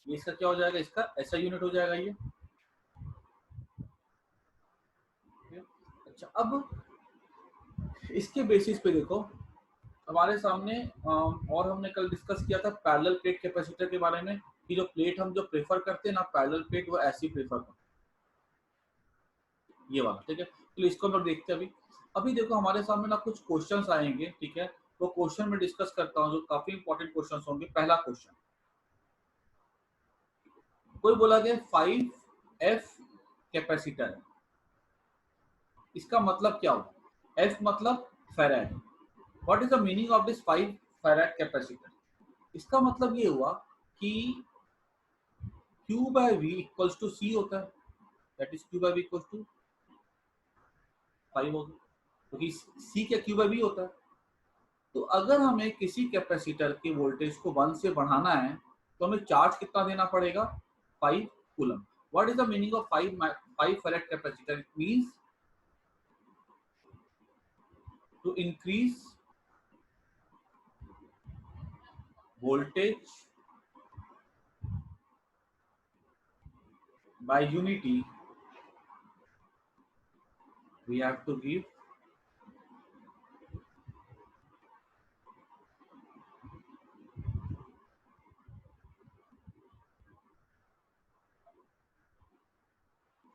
ये इसका क्या हो जाएगा, इसका ऐसा यूनिट हो जाएगा ये। अच्छा, अब इसके बेसिस पे देखो हमारे सामने और हमने कल डिस्कस किया था पैरेलल प्लेट कैपेसिटर के बारे में कि जो प्लेट हम जो प्रेफर करते हैं ना पैरेलल प्लेट, वो ऐसी प्रेफर करते हैं, ये वाला, ठीक है। तो इसको हम लोग देखते हैं अभी। अभी देखो हमारे सामने ना कुछ क्वेश्चंस आएंगे, ठीक है। वो क्वेश्चन में डिस्कस करता हूँ जो काफी इंपॉर्टेंट क्वेश्चंस होंगे। पहला क्वेश्चन, कोई बोला गया 5F कैपेसिटर है, इसका मतलब क्या होगा। F मतलब farad. What is the meaning of this 5 farad capacitor. इसका मतलब ये हुआ कि Q by V equals to C होता है, that is Q by V equals to 5 होगा, क्योंकि C क्या Q बाय V होता है। तो अगर हमें किसी कैपेसिटर के वोल्टेज को 1 से बढ़ाना है तो हमें चार्ज कितना देना पड़ेगा, 5 coulomb. What is the meaning of 5 farad capacitor. It means to increase voltage by unity, we have to give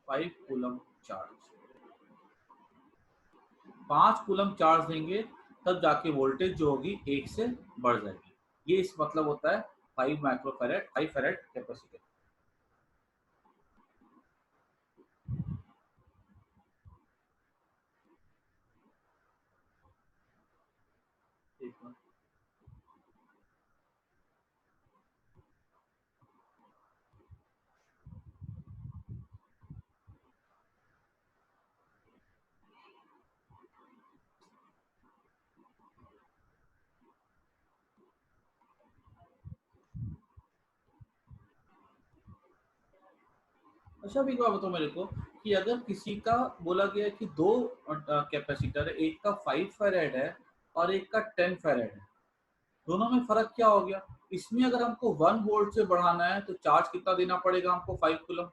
5 coulomb charge. 5 coulomb charge देंगे तब जाके वोल्टेज जो होगी 1 से बढ़ जाएगी। ये इस मतलब होता है 5 माइक्रोफैरेड 5 फेराड कैपेसिटर। अच्छा, अभी बात बताओ मेरे को कि अगर किसी का बोला गया है कि दो कैपेसिटर है, एक का 5 फेराड है और एक का 10 फेराड है, दोनों में फर्क क्या हो गया। इसमें अगर हमको 1 वोल्ट से बढ़ाना है तो चार्ज कितना देना पड़ेगा हमको, 5 कूलम।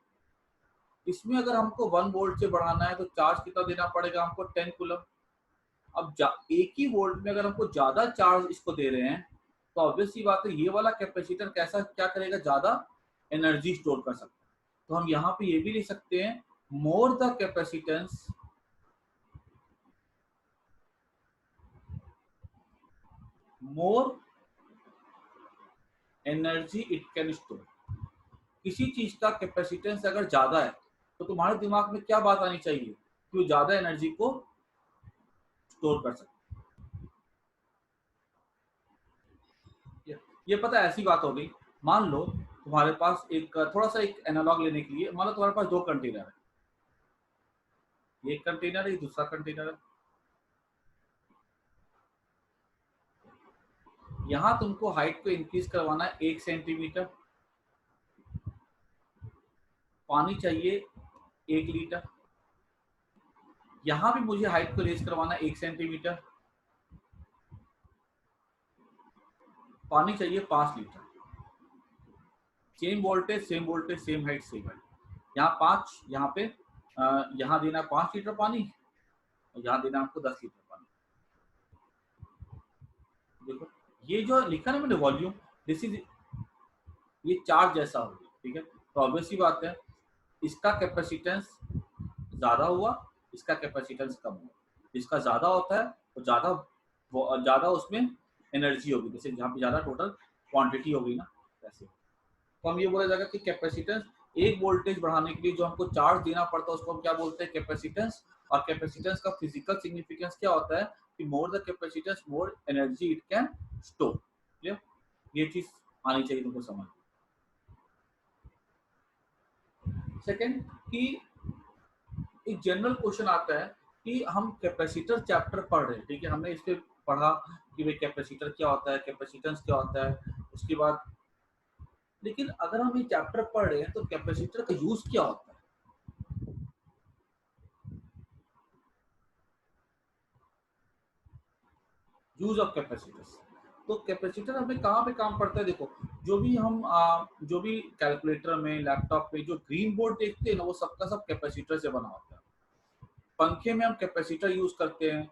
इसमें अगर हमको 1 वोल्ट से बढ़ाना है तो चार्ज कितना देना पड़ेगा हमको, 10 कूलम। अब एक ही वोल्ट में अगर हमको ज्यादा चार्ज इसको दे रहे हैं तो ऑब्वियस सी बात है ये वाला कैपेसिटर कैसा क्या करेगा, ज्यादा एनर्जी स्टोर कर सकता है। तो हम यहाँ पे ये भी लिख सकते हैं, more the capacitance, more energy it can store. किसी चीज का कैपेसिटेंस अगर ज्यादा है तो तुम्हारे दिमाग में क्या बात आनी चाहिए कि वो ज्यादा एनर्जी को स्टोर कर सकता है। ये पता है ऐसी बात हो गई, मान लो तुम्हारे पास एक थोड़ा सा एक एनालॉग लेने के लिए, मान लो तुम्हारे पास 2 कंटेनर है, एक कंटेनर है, दूसरा कंटेनर है। यहाँ तुमको हाइट को इंक्रीज करवाना है 1 सेंटीमीटर, पानी चाहिए 1 लीटर। यहाँ भी मुझे हाइट को रेज करवाना है 1 सेंटीमीटर, पानी चाहिए 5 litre. Same voltage same voltage same height same height. यहाँ 5, यहाँ पे यहाँ देना 5 लीटर पानी और यहाँ देना आपको 10 लीटर पानी। देखो ये जो लिखा ना मैंने वॉल्यूम, दिस इज, ये चार्ज जैसा होगा, ठीक है। तो ऑब्वियस सी बात है इसका कैपेसिटेंस ज्यादा हुआ, इसका कैपेसिटेंस कम हुआ। जिसका ज्यादा होता है वो ज्यादा उसमें एनर्जी होगी, जैसे जहाँ पे ज्यादा टोटल क्वांटिटी होगी ना वैसे। तो हम ये बोला जाएगा कि कैपेसिटेंस, एक वोल्टेज बढ़ाने के लिए जो हमको चार्ज देना पड़ता है उसको हम क्या बोलते हैं, कैपेसिटेंस। और कैपेसिटेंस का फिजिकल सिग्निफिकेंस क्या होता है कि more the capacitance more energy it can store. Clear, ये चीज आनी चाहिए तुमको समझ। सेकंड कि एक जनरल क्वेश्चन आता है कि हम कैपेसिटर चैप्टर पढ़ रहे हैं, ठीक है, हमने इस पे पढ़ा कि भाई कैपेसिटर क्या होता है, कैपेसिटेंस क्या होता है, उसके बाद लेकिन अगर हम ये चैप्टर पढ़ रहे हैं तो कैपेसिटर का यूज क्या होता है। यूज ऑफ कैपेसिटर्स, तो कैपेसिटर हमें कहाँ पे काम पड़ता है, देखो जो भी हम जो भी कैलकुलेटर में, लैपटॉप पे जो ग्रीन बोर्ड देखते हैं ना, वो सबका सब कैपेसिटर से बना होता है। पंखे में हम कैपेसिटर यूज करते हैं,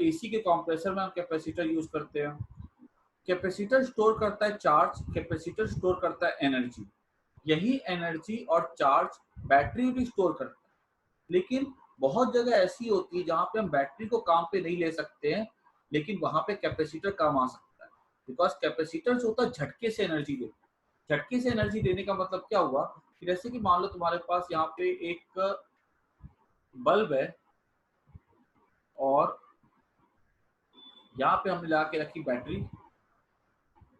एसी के कंप्रेसर में हम कैपेसिटर यूज करते हैं। कैपेसिटर स्टोर करता है चार्ज, कैपेसिटर स्टोर करता है एनर्जी। यही एनर्जी और चार्ज बैटरी भी स्टोर करता है। लेकिन बहुत जगह ऐसी होती है जहाँ पे हम बैटरी को काम पे नहीं ले सकते हैं, लेकिन वहां पे कैपेसिटर काम आ सकता है। बिकॉज कैपेसिटर जो होता है झटके से एनर्जी देता है। झटके से एनर्जी देने का मतलब क्या हुआ कि जैसे कि मान लो तुम्हारे पास यहाँ पे एक बल्ब है और यहाँ पे हमने लगा के रखी बैटरी।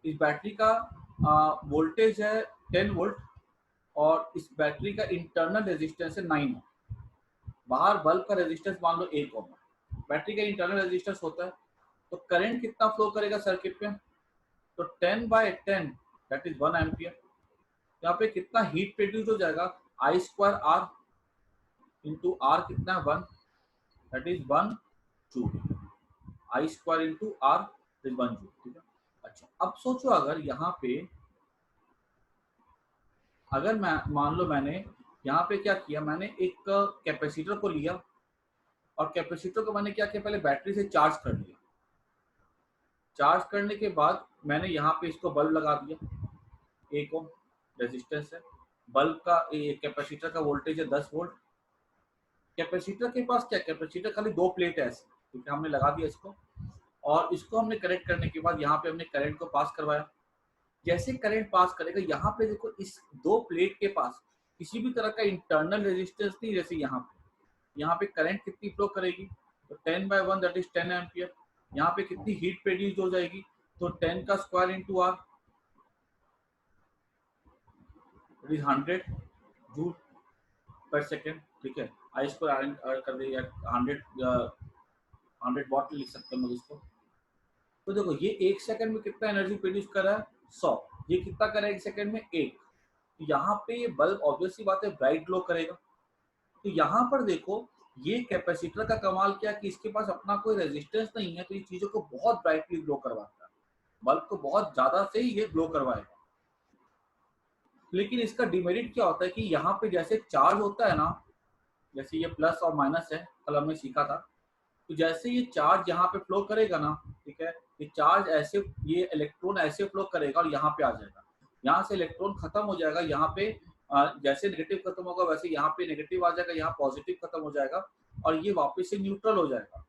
इस बैटरी का वोल्टेज है 10 वोल्ट और इस बैटरी का इंटरनल रेजिस्टेंस है 9 ओम। बाहर बल्ब का रेजिस्टेंस मान लो 1 ओम है, बैटरी का इंटरनल रेजिस्टेंस होता है। तो करंट कितना फ्लो करेगा सर्किट पे, तो 10/10 दैट इज 1 एम्पियर। यहाँ पे कितना हीट प्रोड्यूस हो जाएगा, I square R into R कितना है 1, that is 1 joule. I square into R is 1 joule, ठीक है। अच्छा अब सोचो अगर यहाँ पे, अगर मैं मान लो मैंने यहाँ पे क्या किया, मैंने एक कैपेसिटर को लिया और कैपेसिटर को मैंने क्या किया, पहले बैटरी से चार्ज कर लिया। चार्ज करने के बाद मैंने यहाँ पे इसको बल्ब लगा दिया, 1 ओम रेजिस्टेंस है। बल्ब का कैपेसिटर का वोल्टेज है 10 वोल्ट। कैपेसिटर के पास क्या, कैपेसिटर खाली 2 प्लेट है ऐसे, ठीक है, हमने लगा दिया इसको और इसको हमने कनेक्ट करने के बाद यहाँ पे हमने करंट को पास करवाया। जैसे करंट पास करेगा यहाँ पे देखो, इस 2 प्लेट के पास किसी भी तरह का इंटरनल रेजिस्टेंस नहीं। जैसे यहाँ पे करंट कितनी फ्लो करेगी, तो 10/1 दैट इज 10 एम्पियर। यहाँ पे कितनी हीट प्रोड्यूस हो जाएगी, तो 10 का square into R 100 joule per second, ठीक है। आई स्क्वायर कर देगा 100 वॉट लिख सकते हैं हम इसको। तो देखो ये 1 सेकंड में कितना एनर्जी प्रोड्यूस कर रहा है, 100। ये कितना कर रहा है 1 सेकंड में, 1। यहाँ पे ये बल्ब ऑब्वियसली बात है ब्राइट ग्लो करेगा। तो यहाँ पर देखो ये कैपेसिटर का कमाल क्या कि इसके पास अपना कोई रेजिस्टेंस नहीं है, तो ये चीजों को बहुत ब्राइटली ग्लो करवाता है, बल्ब को बहुत ज्यादा से ही ये ग्लो करवाएगा। लेकिन इसका डिमेरिट क्या होता है कि यहाँ पे जैसे चार्ज होता है ना, जैसे ये प्लस और माइनस है, कल हमने सीखा था। तो जैसे ये चार्ज यहाँ पे फ्लो करेगा ना, ठीक है, ये चार्ज ऐसे, ये इलेक्ट्रॉन ऐसे फ्लो करेगा और यहाँ पे आ जाएगा। यहाँ से इलेक्ट्रॉन खत्म हो जाएगा, यहाँ पे जैसे नेगेटिव खत्म होगा वैसे यहाँ पे नेगेटिव आ जाएगा, यहाँ पॉजिटिव खत्म हो जाएगा और ये वापस से न्यूट्रल हो जाएगा।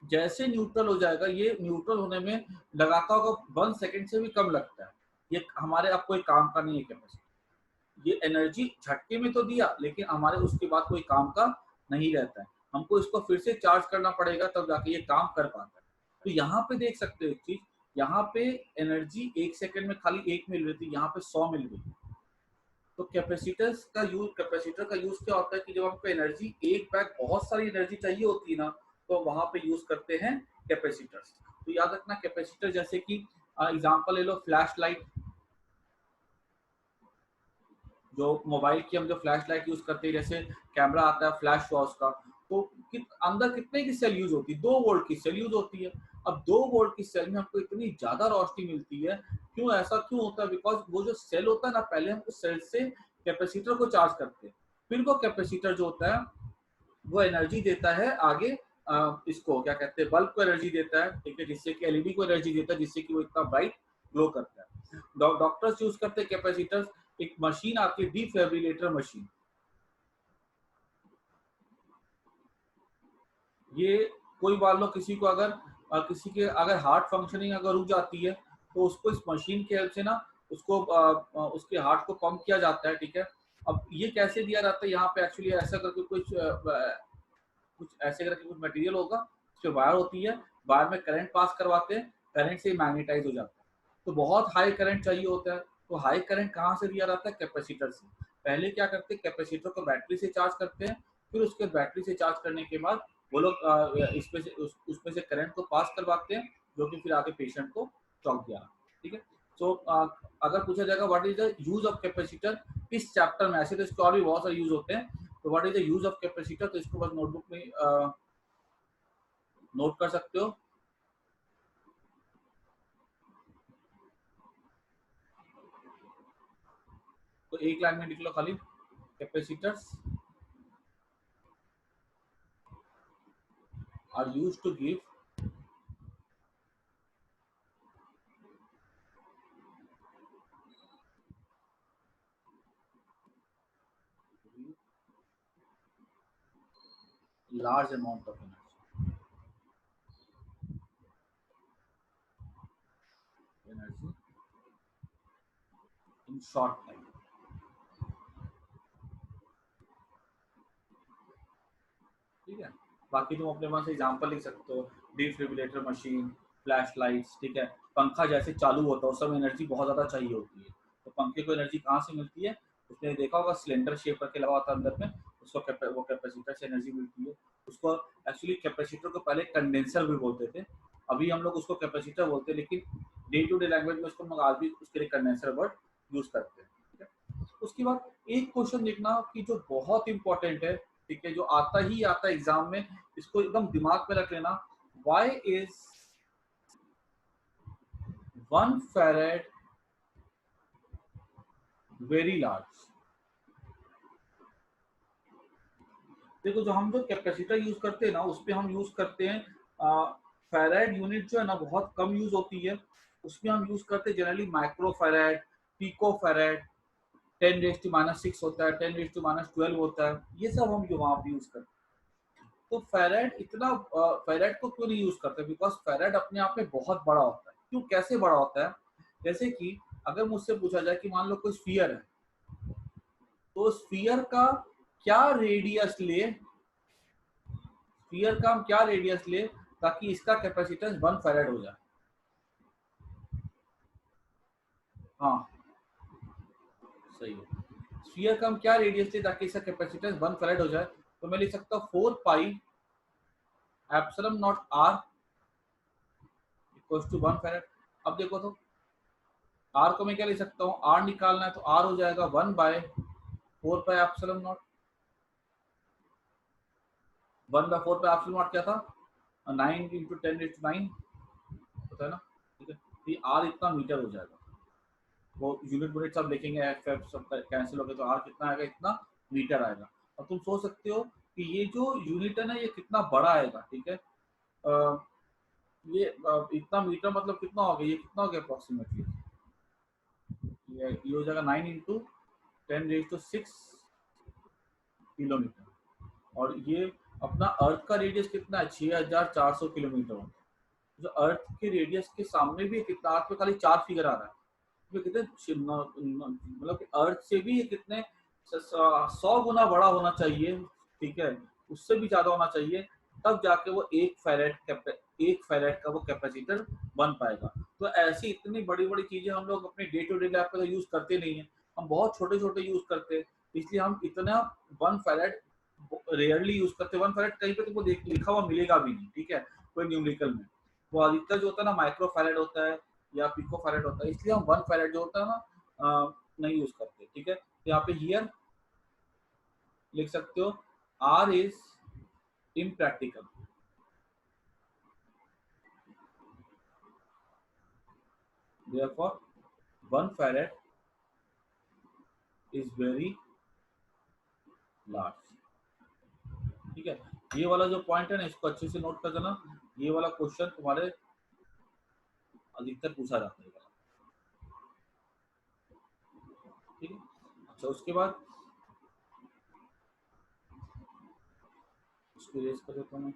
जैसे न्यूट्रल हो जाएगा, ये न्यूट्रल होने में लगाता होगा 1 सेकंड से भी कम लगता है। ये हमारे अब कोई काम का नहीं है कैपेसिटी। ये एनर्जी झटके में तो दिया, लेकिन हमारे उसके बाद कोई काम का नहीं रहता है। हमको इसको फिर से चार्ज करना पड़ेगा तब जाके ये काम कर पाता है। तो यहाँ पे देख सकते हो एक चीज, यहाँ पे एनर्जी 1 सेकंड में खाली 1 मिल रही थी, यहाँ पे 100 मिल गई। तो कैपेसिटर का यूज क्या होता है कि जब हमको एनर्जी एक बैग बहुत सारी एनर्जी चाहिए होती है ना, तो वहां पे यूज करते हैं कैपेसिटर्स। तो याद रखना कैपेसिटर, जैसे कि एग्जांपल ले लो फ्लैश लाइट, जो मोबाइल की हम जो फ्लैश लाइट यूज करते हैं, जैसे कैमरा आता है फ्लैश हुआ उसका, तो अंदर कितने की सेल यूज होती है, 2 वोल्ट की सेल यूज होती है। अब 2 वोल्ट की सेल में हमको इतनी ज्यादा रोशनी मिलती है, क्यों ऐसा क्यों होता है, बिकॉज वो जो सेल होता है ना, पहले हम उस सेल से कैपेसिटर को चार्ज करते हैं, फिर वो कैपेसिटर जो होता है वो एनर्जी देता है आगे, इसको क्या कहते हैं, बल्ब को एनर्जी देता है, ठीक है, जिससे कि एलईडी को एनर्जी देता है, जिससे कि वो इतना ब्राइट ग्लो करता है। डॉक्टर्स यूज करते हैं कैपेसिटर्स। एक मशीन आती है डिफिब्रिलेटर मशीन, ये कोई मान लो किसी को अगर किसी के अगर हार्ट फंक्शनिंग अगर रुक जाती है, तो उसको इस मशीन की हेल्प से ना उसको उसके हार्ट को पंप किया जाता है, ठीक है। अब ये कैसे दिया जाता है, यहाँ पे एक्चुअली ऐसा करके कुछ ऐसे करके कुछ मटेरियल होगा, उसमें वायर होती है, वायर में करंट पास करवाते हैं, करंट से मैग्नेटाइज हो जाता है। तो बहुत हाई करंट चाहिए होता है, तो हाई करंट कहाँ से दिया जाता है, कैपेसिटर से। पहले क्या करते हैं, कैपेसिटर को बैटरी से चार्ज करते हैं, फिर उसके बैटरी से चार्ज करने के बाद वो लोग इसमें से उसमें से करंट को पास करवाते हैं, जो कि फिर आगे पेशेंट को चौक दिया, ठीक है। सो अगर पूछा जाएगा what is the use of capacitor इस चैप्टर में, ऐसे तो इसके और भी बहुत सारे यूज होते हैं, तो what is the use of capacitor, तो इसको बस नोटबुक में नोट कर सकते हो। तो एक लाइन में लिख लो खाली, capacitors are used to give large amount of energy in short time. ठीक है, बाकी तुम अपने पास एग्जांपल लिख सकते हो, डिफिब्रिलेटर मशीन, फ्लैश लाइट्स, ठीक है, पंखा जैसे चालू होता है उस समय एनर्जी बहुत ज़्यादा चाहिए होती है, तो पंखे को एनर्जी कहाँ से मिलती है, उसने देखा होगा सिलेंडर शेप करके लगा होता है अंदर में, उसको वो कैपेसिटर से एनर्जी मिलती है। उसको एक्चुअली कैपेसिटर को पहले कंडेंसर भी बोलते थे, अभी हम लोग उसको कैपेसिटर बोलते हैं, लेकिन डे टू डे लैंग्वेज में उसको हम लोग आज भी उसके लिए कंडेंसर वर्ड यूज करते हैं। ठीक है, उसके बाद एक क्वेश्चन देखना कि जो बहुत इंपॉर्टेंट है, ठीक है, जो आता ही आता है एग्जाम में, इसको एकदम दिमाग में रख लेना, why is 1 farad very large. देखो जो हम जो कैपेसिटर यूज करते हैं ना, उस पर हम यूज करते हैं फैराड यूनिट जो है ना बहुत कम यूज होती है, उसमें हम यूज करते हैं generally micro farad, pico farad, 10⁻⁻⁶ होता है, 10⁻12 होता है, ये सब हम जो वहाँ पे यूज करते हैं। तो फेराइड इतना फेराइड को क्यों नहीं यूज करते, बिकॉज फेराइड अपने आप में बहुत बड़ा होता है। क्यों, कैसे बड़ा होता है, जैसे कि अगर मुझसे पूछा जाए कि मान लो कोई स्फीयर है, तो स्फीयर का क्या रेडियस ले, स्फीयर का हम क्या रेडियस ले ताकि इसका कैपेसिटेंस 1 फैराड हो जाए। हाँ सही है, स्फीयर का हम क्या रेडियस ले ताकि इसका कैपेसिटेंस 1 फैराड हो जाए, तो मैं लिख सकता हूँ 4πε0r इक्वल्स टू 1 फैराड। अब देखो तो आर को मैं क्या लिख सकता हूँ, आर निकालना है तो आर हो जाएगा 1/4πε0। 1/4πε0 क्या था, 9 × 10⁹ होता है ना, ठीक है, ये आर इतना मीटर हो जाएगा, वो यूनिट सब लिखेंगे, एफ एफ सब कैंसिल हो गए, तो आर कितना आएगा, इतना मीटर आएगा। अब तुम सोच सकते हो कि ये जो यूनिट है ना ये कितना बड़ा आएगा, ठीक है, ये इतना मीटर मतलब कितना हो गया, ये कितना हो गया अप्रोक्सीमेटली, ये हो जाएगा 9 × 10⁶ किलोमीटर। और ये अपना अर्थ का रेडियस कितना है, 6400 किलोमीटर। जो अर्थ के रेडियस के सामने भी कितना, अर्थ में खाली 4 फिगर आ रहा है, तो कितने मतलब अर्थ से भी ये कितने 100 गुना बड़ा होना चाहिए, ठीक है, उससे भी ज्यादा होना चाहिए, तब जाके वो 1 फैराड का वो कैपेसिटर बन पाएगा। तो ऐसी इतनी बड़ी बड़ी चीजें हम लोग अपने डे टू डे लाइफ में तो यूज करते नहीं है, हम बहुत छोटे छोटे यूज करते हैं, इसलिए हम इतना 1 फैराड रेयरली यूज करते हैं। 1 फैराड कहीं पे तुमको लिखा हुआ मिलेगा भी नहीं, ठीक है, कोई न्यूमेरिकल में। वो अधिकतर जो होता है ना माइक्रो फैराड होता है या पिको फैराड होता है, इसलिए हम 1 फैराड जो होता है ना नहीं यूज करते, ठीक है। तो यहाँ पे हियर लिख सकते हो, R is impractical, therefore 1 farad is very large। ठीक है, ये वाला जो पॉइंट है ना इसको अच्छे से नोट कर देना, ये वाला क्वेश्चन तुम्हारे अधिकतर पूछा जाता है। ठीक है, अच्छा उसके बाद इसको रेज कर देता हूँ।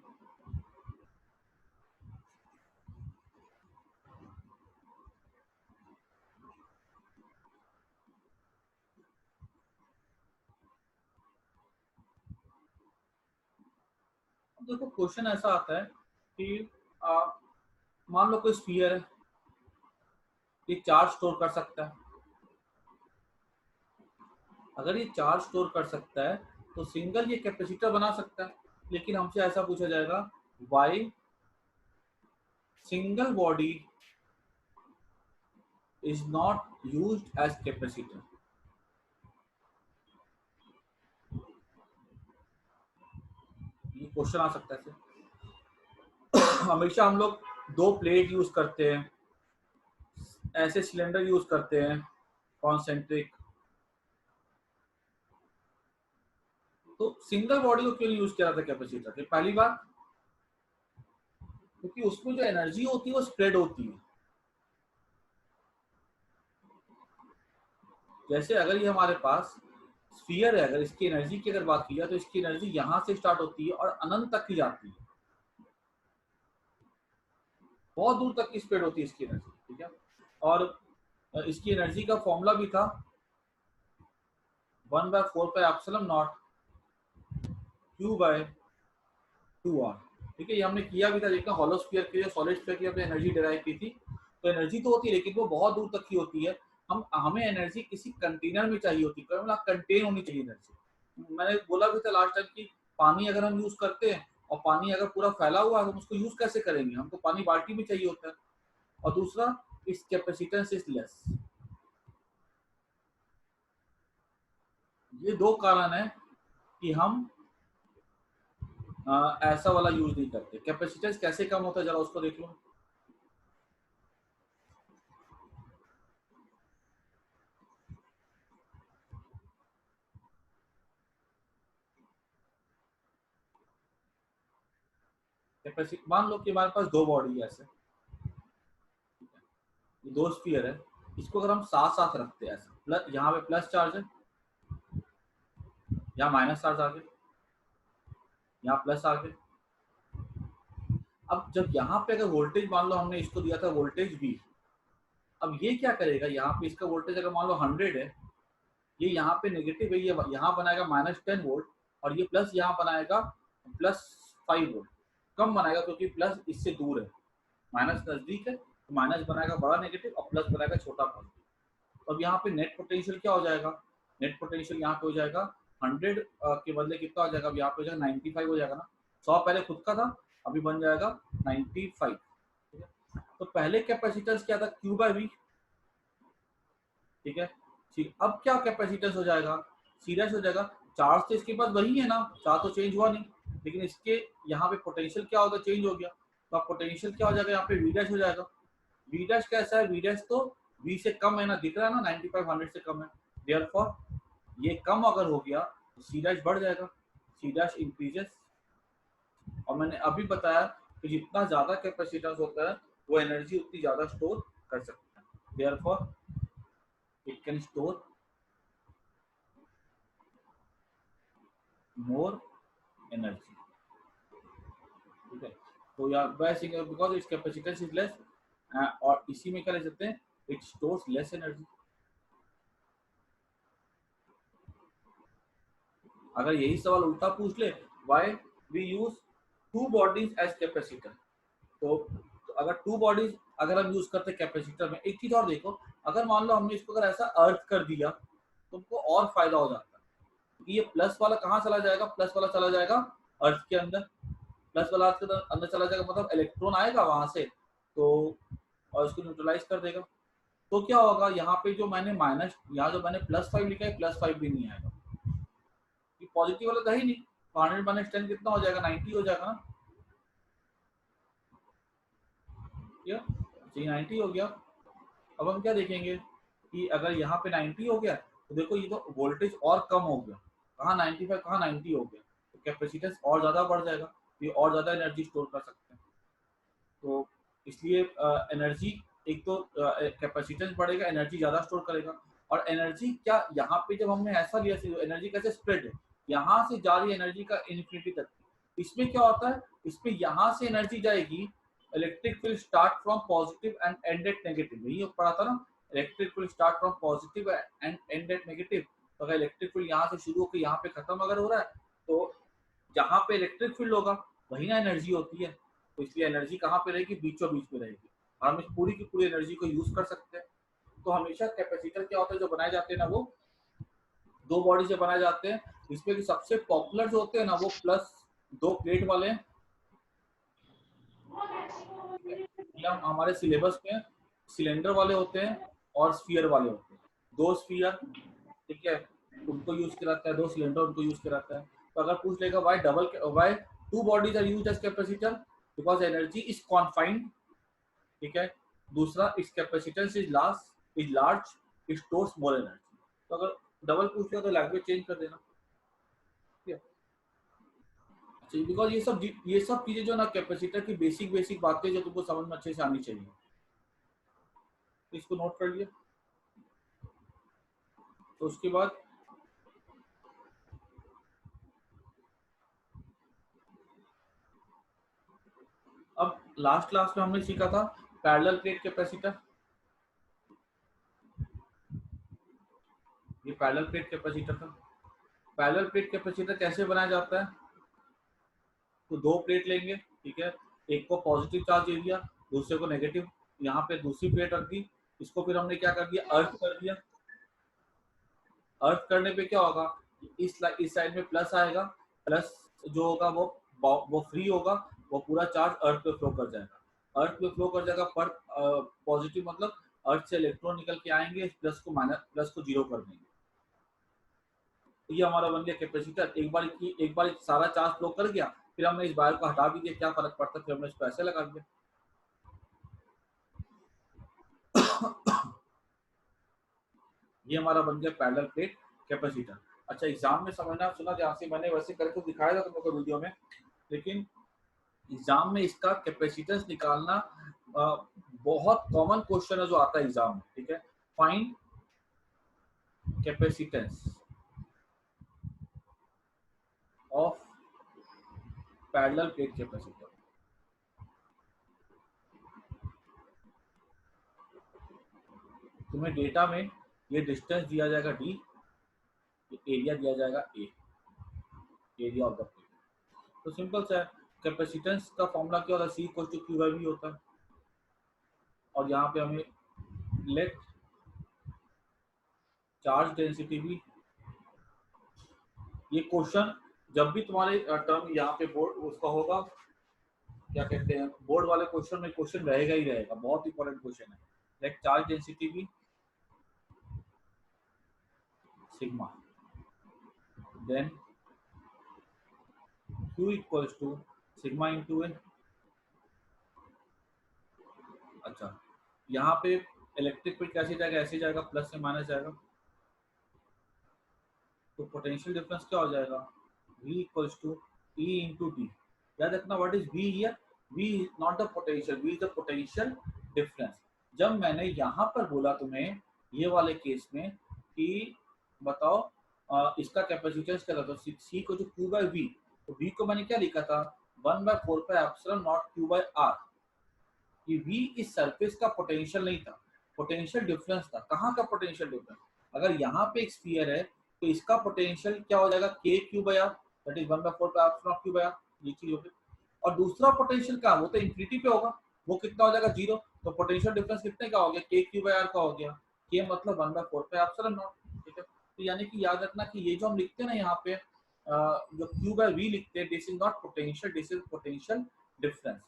देखो क्वेश्चन ऐसा आता है कि मान लो कोई स्फीयर है, ये चार्ज स्टोर कर सकता है, अगर ये चार्ज स्टोर कर सकता है तो सिंगल ये कैपेसिटर बना सकता है, लेकिन हमसे ऐसा पूछा जाएगा why single body is not used as capacitor. ये क्वेश्चन आ सकता है। हमेशा हम लोग 2 प्लेट यूज करते हैं, ऐसे सिलेंडर यूज करते हैं कॉन्सेंट्रिक, तो सिंगल बॉडी को क्यों यूज किया जाता है कैपेसिटर की? पहली बात क्योंकि उसमें जो एनर्जी होती है वो स्प्रेड होती है। जैसे अगर ये हमारे पास स्फीयर है, अगर इसकी एनर्जी की अगर बात की जाए तो इसकी एनर्जी यहां से स्टार्ट होती है और अनंत तक की जाती है, बहुत दूर तक की स्प्रेड होती है इसकी एनर्जी, ठीक है। और इसकी एनर्जी का फॉर्मूला भी था 1/4πε0 Q/2R, ठीक है। ये हमने किया भी था, देखना हॉलो स्फीयर के लिए, सॉलिड स्फीयर की हमने एनर्जी डिराइव की थी। तो एनर्जी तो होती है लेकिन वो बहुत दूर तक की होती है। हमें एनर्जी किसी कंटेनर में चाहिए होती है, मतलब कंटेन होनी चाहिए एनर्जी। मैंने बोला भी था लास्ट टाइम कि पानी अगर हम यूज करते हैं और पानी अगर पूरा फैला हुआ है तो हम उसको यूज कैसे करेंगे, हमको पानी बाल्टी में चाहिए होता है। और दूसरा, इस कैपेसिटेंस इज लेस। ये दो कारण है कि हम ऐसा वाला यूज नहीं करते। कैपेसिटेंस कैसे कम होता है जरा उसको देख लो। कैपेसिटी मान लो कि हमारे पास दो बॉडी है ऐसे, ये दो स्फीयर है, इसको अगर हम साथ साथ रखते हैं ऐसे, प्लस यहाँ पे प्लस चार्ज है, यहाँ माइनस चार्ज आ गया, यहाँ प्लस आ गया। अब जब यहाँ पे अगर वोल्टेज मान लो हमने इसको दिया था वोल्टेज V, अब ये क्या करेगा, यहाँ पे इसका वोल्टेज अगर मान लो 100 है, ये यहाँ पे नेगेटिव है, ये यहाँ बनाएगा -10 वोल्ट, और ये प्लस यहाँ बनाएगा +5 वोल्ट। कम बनाएगा क्योंकि प्लस इससे दूर है, माइनस नजदीक है तो माइनस बनाएगा बड़ा नेगेटिव और प्लस बनाएगा छोटा पॉजिटिव। तो अब यहाँ पे नेट पोटेंशियल क्या हो जाएगा, नेट पोटेंशियल यहाँ पे हो जाएगा 100 के बदले कितना हो जाएगा, अब यहाँ पे हो जाएगा 95 हो जाएगा ना। 100 पहले खुद का था, अभी बन जाएगा 95, ठीक है। तो पहले कैपेसिटेंस क्या था, Q/V, ठीक है। ठीक, अब क्या कैपेसिटेंस हो जाएगा, सीरियस हो जाएगा। चार्ज तो इसके पास वही है ना, चार्ज तो चेंज हुआ नहीं, लेकिन इसके यहाँ पे पोटेंशियल क्या होगा, चेंज हो गया। तो अब पोटेंशियल क्या हो जाएगा, यहाँ पे V' हो जाएगा। V' कैसा है, V' तो V से कम है ना, दिख रहा है ना, 95 100 से कम है। देयरफॉर ये कम अगर हो गया तो C' बढ़ जाएगा, C' इंक्रीजेस। और मैंने अभी बताया कि जितना ज्यादा कैपेसिटेंस होता है वो एनर्जी उतनी ज्यादा स्टोर कर सकता है। Therefore it can store more energy, ठीक है। तो यार वैसे because it's capacitance is less, और इसी में क्या ले सकते हैं, इट स्टोर्स लेस एनर्जी। अगर यही सवाल उल्टा पूछ ले, why we use two bodies as capacitor, तो अगर टू बॉडीज अगर हम यूज करते कैपेसिटर में, एक चीज और देखो, अगर मान लो हमने इसको अगर ऐसा अर्थ कर दिया तो हमको और फायदा हो जाता है। ये प्लस वाला कहाँ चला जाएगा, प्लस वाला चला जाएगा अर्थ के अंदर, प्लस वाला अर्थ के अंदर चला जाएगा, मतलब इलेक्ट्रॉन आएगा वहां से तो, और इसको न्यूट्रलाइज कर देगा। तो क्या होगा, यहाँ पे जो मैंने माइनस, यहाँ जो मैंने +5 लिखा है, +5 भी नहीं आएगा, ये पॉजिटिव वाला था ही नहीं। 100 - 10 कितना हो जाएगा, 90 हो जाएगा ना, क्या जी 90 हो गया। अब हम क्या देखेंगे कि अगर यहाँ पे 90 हो गया तो देखो ये तो वोल्टेज और कम हो गया, कहाँ 95 कहाँ 90 हो गया, तो कैपेसिटेंस और ज्यादा बढ़ जाएगा, ये और ज्यादा एनर्जी स्टोर कर सकते हैं। तो इसलिए एनर्जी, एक तो कैपेसिटेंस बढ़ेगा, एनर्जी ज्यादा स्टोर करेगा। और एनर्जी क्या, यहाँ पे जब हमने ऐसा लिया, एनर्जी कैसे स्प्रेड है, यहाँ से जा रही एनर्जी का इन्फिनिटी तक। इसमें क्या होता है, इसमें यहाँ से एनर्जी जाएगी, electric will start from positive end end at negative, यही पढ़ा था ना, electric will start from positive end end at negative. तो अगर इलेक्ट्रिक फील्ड यहाँ से शुरू होकर यहाँ पे खत्म अगर हो रहा है, तो जहाँ पे इलेक्ट्रिक फील्ड होगा वही ना एनर्जी होती है। तो इसलिए एनर्जी कहाँ पे रहेगी, बीचों बीच में रहेगी, हम इस पूरी की पूरी एनर्जी को यूज कर सकते हैं। तो हमेशा कैपेसिटर क्या होता है, जो बनाए जाते हैं ना, वो दो बॉडी से बनाए जाते हैं। इसमें कि सबसे पॉपुलर जो होते हैं ना, वो प्लस दो प्लेट वाले हैं, या हमारे सिलेबस में सिलेंडर वाले होते हैं और स्फीयर वाले होते हैं। दो स्फीयर, ठीक है, उनको यूज किया जाता है, दो सिलेंडर उनको यूज किया जाता है। तो अगर पूछ लेगा why two bodies are used as capacitor, because energy is confined, ठीक है। दूसरा, it's capacitance is large, it stores more energy. तो अगर डबल पूछ लिया तो लैंग्वेज चेंज कर देना, ठीक है। बिकॉज ये सब चीजें जो ना कैपेसिटर की बेसिक बातें जो तुमको समझ में अच्छे से आनी चाहिए, तो इसको नोट कर लिया। तो उसके बाद अब लास्ट क्लास में हमने सीखा था पैरेलल प्लेट कैपेसिटर। ये पैरेलल प्लेट कैपेसिटर था। पैरेलल प्लेट कैपेसिटर कैसे बनाया जाता है? तो दो प्लेट लेंगे, ठीक है, एक को पॉजिटिव चार्ज दे दिया, दूसरे को नेगेटिव। यहाँ पे दूसरी प्लेट रख दी, इसको फिर हमने क्या कर दिया, अर्थ कर दिया। अर्थ करने पे क्या होगा, इस साइड में प्लस आएगा, प्लस जो होगा वो फ्री होगा, वो पूरा चार्ज अर्थ पे फ्लो कर जाएगा। अर्थ पे फ्लो कर जाएगा पर पॉजिटिव मतलब अर्थ से इलेक्ट्रॉन निकल के आएंगे, प्लस को जीरो कर देंगे। तो ये हमारा बन गया कैपेसिटर। एक बार सारा चार्ज फ्लो कर गया, फिर हमने इस वायर को हटा भी दिया, क्या फर्क पड़ता है, फिर हमने इसको ऐसे लगा दिया। ये हमारा बन गया पैरेलल प्लेट कैपेसिटर। अच्छा, एग्जाम में समझना सुना ध्यान से, मैंने वैसे करके दिखाया था तुमको वीडियो में, लेकिन एग्जाम में इसका कैपेसिटेंस निकालना बहुत कॉमन क्वेश्चन है जो आता है एग्जाम में, ठीक है। Find capacitance of parallel plate capacitor. तुम्हें डेटा में ये डिस्टेंस दिया जाएगा d, एरिया दिया जाएगा a, area of the plate. तो सिंपल सा है, कैपेसिटेंस का फॉर्मूला क्या होता है, C equal to Q by V होता है। और यहाँ पे हमें लेट चार्ज डेंसिटी भी, ये क्वेश्चन जब भी तुम्हारे टर्म यहाँ पे बोर्ड उसका होगा, क्या कहते हैं, बोर्ड वाले क्वेश्चन में क्वेश्चन रहेगा ही रहेगा, बहुत इंपॉर्टेंट क्वेश्चन है। लेट चार्ज डेंसिटी भी sigma, then Q equals to sigma into A. अच्छा, यहाँ पे इलेक्ट्रिक फील्ड कैसे जाएगा, ऐसे जाएगा, प्लस से माइनस जाएगा, तो पोटेंशियल डिफरेंस क्या हो जाएगा, V equals to E into d. याद रखना what is V here, V is not the potential, V is the potential difference. जब मैंने यहाँ पर बोला तुम्हें ये वाले केस में कि बताओ इसका कैपेसिटेंस क्या था, तो C को जो Q बाई V, तो V को मैंने क्या लिखा था, 1/4 pi epsilon not Q by R। कि V इस सरफेस का पोटेंशियल नहीं था, पोटेंशियल डिफरेंस था। कहाँ का पोटेंशियल डिफरेंस, अगर यहाँ पे एक स्फीयर है तो इसका पोटेंशियल क्या हो जाएगा, k q by R, that is 1/4 pi epsilon q by R, ये चीज होगी। और दूसरा पोटेंशियल का वो तो इंफिनिटी पे होगा, वो कितना हो जाएगा, जीरो। तो पोटेंशियल डिफरेंस कितने का हो गया, k क्यू बाई आर का हो गया, k मतलब 1/4 पाई एप्सिलॉन नॉट, ठीक है। तो यानी कि याद रखना कि ये जो हम लिखते हैं ना यहाँ पे जो q बाई v लिखते हैं, this is not potential, this is potential difference.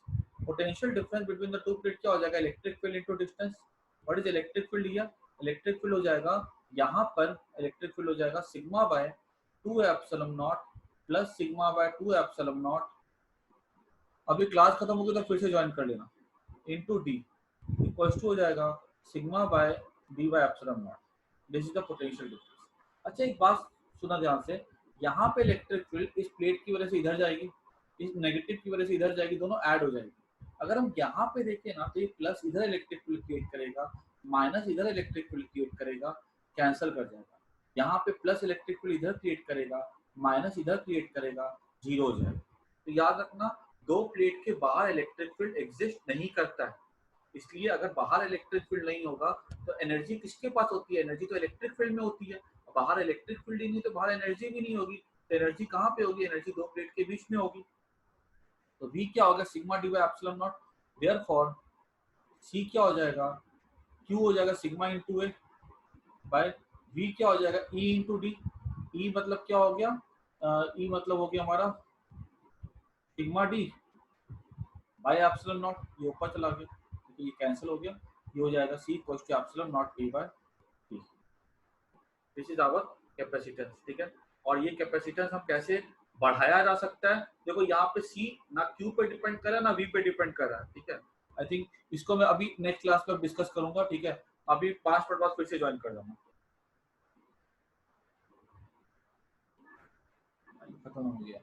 Potential difference between the two plate क्या हो जाएगा, electric field into distance. What is electric field here, electric field हो जाएगा यहाँ पर, इलेक्ट्रिक फील्ड हो जाएगा sigma bye 2 epsilon not plus sigma bye 2 epsilon not. अभी क्लास खत्म होगी तो फिर से ज्वाइन कर लेना, इनटू डी इक्वल्स टू हो जाएगा sigma bye D by epsilon not. This is the potential difference. अच्छा, एक बात सुना ध्यान से, यहाँ पे इलेक्ट्रिक फील्ड इस प्लेट की वजह से इधर जाएगी, इस नेगेटिव की वजह से इधर जाएगी, दोनों ऐड हो जाएगी। अगर हम यहाँ पे देखें ना तो ये प्लस इधर इलेक्ट्रिक फील्ड क्रिएट करेगा, माइनस इधर इलेक्ट्रिक फील्ड क्रिएट करेगा, कैंसिल कर जाएगा। यहाँ पे प्लस इलेक्ट्रिक फील्ड इधर क्रिएट करेगा, माइनस इधर क्रिएट करेगा, जीरो हो जाएगा। तो याद रखना, दो प्लेट के बाहर इलेक्ट्रिक फील्ड एग्जिस्ट नहीं करता है, इसलिए अगर बाहर इलेक्ट्रिक फील्ड नहीं होगा तो एनर्जी किसके पास होती है, एनर्जी तो इलेक्ट्रिक फील्ड में होती है। बाहर इलेक्ट्रिक फील्ड ही नहीं तो बाहर एनर्जी भी नहीं होगी, तो एनर्जी कहाँ पे होगी, एनर्जी दो प्लेट के बीच में होगी। तो V क्या होगा, sigma D by epsilon not. Therefore C क्या हो जाएगा, Q हो जाएगा सिग्मा इंटू ए बाय V क्या हो जाएगा, E इंटू डी। E मतलब क्या हो गया, E मतलब हो गया हमारा sigma D by epsilon not, ये ऊपर चला गया क्योंकि ये कैंसिल हो गया, ये हो जाएगा C equals to epsilon naught A by T। This is our capacitance, ठीक है। और ये कैपेसिटेंस हम कैसे बढ़ाया जा सकता है, देखो यहाँ पे C ना Q पे डिपेंड कर रहा है ना V पे डिपेंड कर रहा है, ठीक है। आई थिंक इसको मैं अभी नेक्स्ट क्लास में डिस्कस करूंगा, ठीक है। अभी 5 मिनट बाद फिर से ज्वाइन कर जाऊंगा, खत्म हो गया।